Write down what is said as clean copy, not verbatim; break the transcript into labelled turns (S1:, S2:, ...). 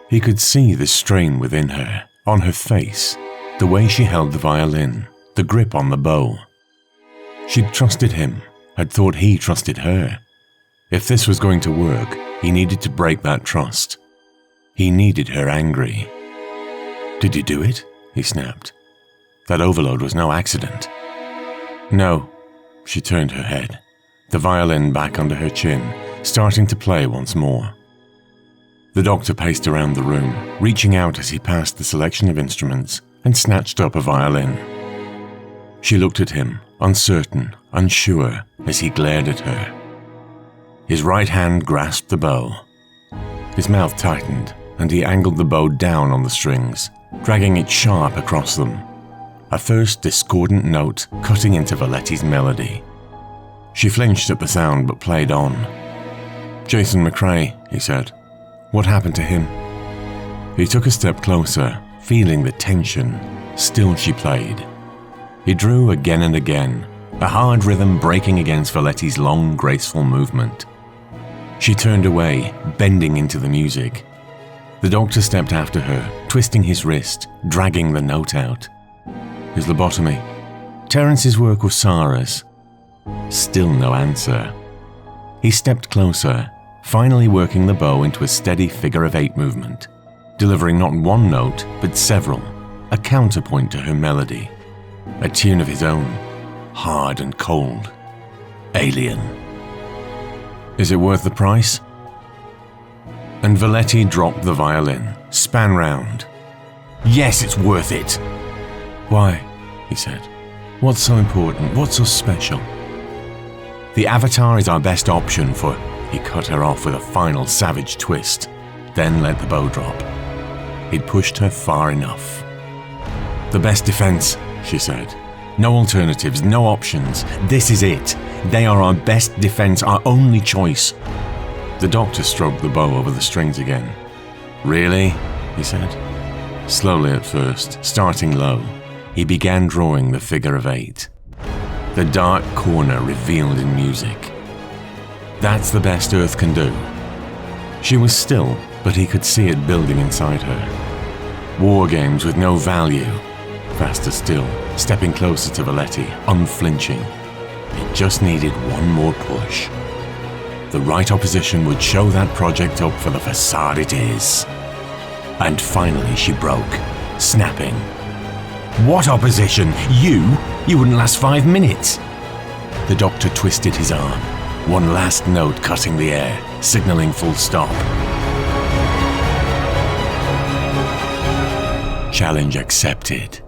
S1: He could see the strain within her, on her face, the way she held the violin, the grip on the bow. She'd trusted him, had thought he trusted her. If this was going to work, he needed to break that trust. He needed her angry. "Did you do it?" he snapped. "That overload was no accident." "No." She turned her head, the violin back under her chin, starting to play once more. The doctor paced around the room, reaching out as he passed the selection of instruments and snatched up a violin. She looked at him, uncertain, unsure, as he glared at her. His right hand grasped the bow. His mouth tightened, and he angled the bow down on the strings, dragging it sharp across them. A first discordant note cutting into Valetti's melody. She flinched at the sound but played on. "Jason McCrae," he said. "What happened to him?" He took a step closer, feeling the tension. Still she played. He drew again and again, a hard rhythm breaking against Valetti's long, graceful movement. She turned away, bending into the music. The doctor stepped after her, twisting his wrist, dragging the note out. His lobotomy. Terence's work with Sarah's. Still no answer. He stepped closer, finally working the bow into a steady figure-of-8 movement, delivering not one note, but several, a counterpoint to her melody. A tune of his own, hard and cold. Alien. "Is it worth the price?" And Valetti dropped the violin, span round. "Yes, it's worth it." "Why?" he said. "What's so important? What's so special?" "The Avatar is our best option for..." He cut her off with a final savage twist, then let the bow drop. He'd pushed her far enough. "The best defense," she said. "No alternatives, no options. This is it. They are our best defense, our only choice." The doctor stroked the bow over the strings again. "Really?" he said. Slowly at first, starting low, he began drawing the figure-of-8. The dark corner revealed in music. That's the best Earth can do. She was still, but he could see it building inside her. War games with no value. Faster still, stepping closer to Valetti, unflinching. It just needed one more push. The right opposition would show that project up for the facade it is. And finally she broke, snapping. "What opposition? You? You wouldn't last 5 minutes." The doctor twisted his arm, one last note cutting the air, signaling full stop. Challenge accepted.